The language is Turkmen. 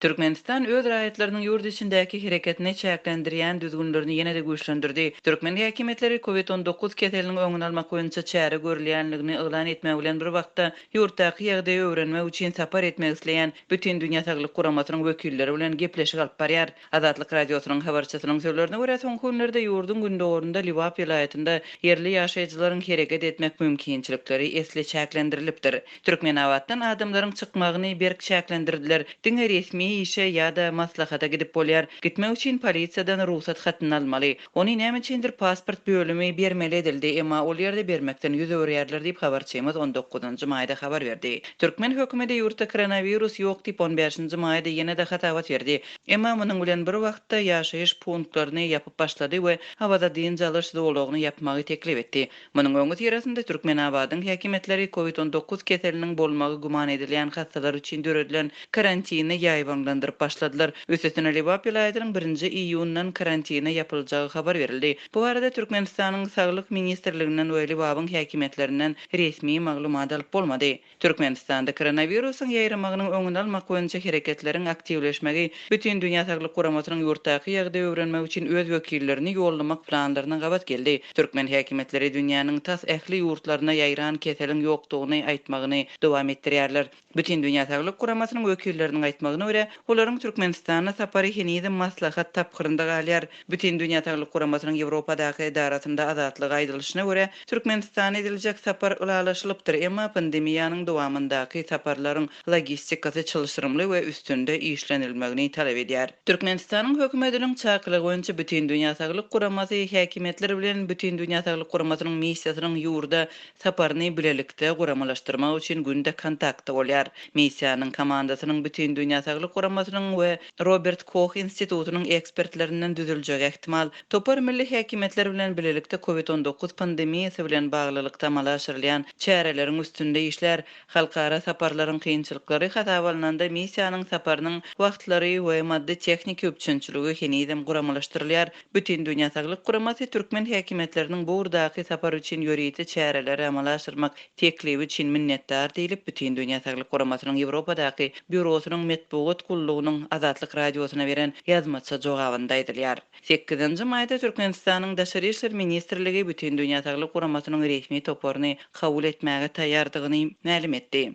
Türkmenistan öz raýatlarynyň ýurt içindäki hereketini çäklendirýän düzgünlerini ýene-de güýçlendirdi. Türkmen häkimetleri COVID-19 keseliniň öňüni almak boýunça çäre görülýänligini elan etmek bilen bir wagtda ýurtdaky ýagdaýy öwrenmek üçin sapar etmek isleýän Bütün Dünýä Saglyk Guramasynyň wekilleri bilen gepleşik alyp barýar. Azatlyk radiosynyň habarçysynyň sözlerine görä soňky günlerde ýurdun gündegorunda Liwap vilayatyny yerli ýaşaýjylaryň hereket etmek mümkinçilikleri esle çäklendirilipdir. Türkmenawatdan adamlaryň çykmagyny berk çäklendirdiler. Diňe resmi işe ýa-da maslahata gidip bolýar. Gitmek üçin polisiýadan ruhsat hatyny almaly. Ony näme üçindir pasport bölümi bermeli edildi, emma ol ýerde bermekden ýüz öwrýärler diýip habarçymyz 19-njy maýda habar berdi. Türkmen hökümeti ýurtda koronavirus ýok diýip 15-nji maýda ýene de hatabat berdi. Emma munyň bilen bir wagtda ýaşaýyş punktlaryny ýapyp başlady we hawada diň jalyş dowlagyny ýapmagy teklip etdi. Munyň öňü tirasynda Türkmenabadyň häkimetleri COVID-19 keseliniň bolmagy guman edilýän hastalar üçin döredilen karantini ýaýbanlandyryp başladylar. Üstesine Liwap vilayatynyň 1-nji iýundan karantina ýapylajagy habar berildi. Bu arada Türkmenistanyň Saglyk ministrliginden we Liwabyň häkimetlerinden resmi maglumat alyp bolmady. Türkmenistanda koronawirusyň ýaýramagynyň öňüni almak boýunça hereketleriň aktivleşmegi Bütün Dünýä Saglyk Guramasynyň ýurtdaky ýagdaýy öwrenmek üçin öz wekillerini ýollamak planlaryna gabat geldi. Türkmen häkimetleri dünýäniň tas ähli ýurtlaryna ýaýran keseliň ýokdugyny aýtmagyny dowam etdirýärler. Bütün Dünýä Saglyk Guramasynyň wekilleriniň aýtmagyna görä, olaryň Türkmenistana sapary henide maslahat tapgyrynda galýar. Bütün Dünýä Saglyk Guramasynyň Ýewropadaky edarasynda azatlyk aýdylyşyna görä, Türkmenistana ediljek sapar ulalaşylypdyr, emma pandemiýanyň dowamyndaky saparlaryň logistikasy çalyşdyrymly we üstünde işlenilmegini talap edýär. Türkmenistanyň hökümetiniň çakylygy boýunça Bütün Dünýä Saglyk Guramasy häkimetleri bilen Bütün Dünýä Saglyk Guramasynyň missiýasynyň ýurda saparyny bilelikde guramalaşdyrmak üçin günde kontaktda bolýar. Missiýanyň komandasynyň Bütün Dünýä Saglyk Guramasynyň we Robert Koch institutynyň ekspertlerinden düzüljek ähtimal topar milli häkimetler bilen bilelikde COVID-19 pandemiýasy bilen baglylykda amala aşyrylýan çäreleriň üstünde işler, halkara saparlaryň kynçylyklary hata bolnanda missiýanyň saparynyň wagtlary we maddi tehnik öpçünçiligi henidem guramalaşdyrylýar. Bütün Dünýä Saglyk Guramasy türkmen häkimetleriniň bu urdaky sapar üçin ýöriýeti çäreleri amala aşyrmak teklibi üçin minnetdar diýilip Bütün Dünýä Saglyk Guramasynyň Ýewropadaky bürosynyň metbuat kullugynyň Azatlyk radiosyna beren ýazmaça jogabynda aýdylýar. 8-nji maýda Türkmenistanyň Daşary işler ministrligi Bütün Dünýä Saglyk Guramasynyň resmi toporuny kabul etmäge taýýardygyny ma'lum etdi.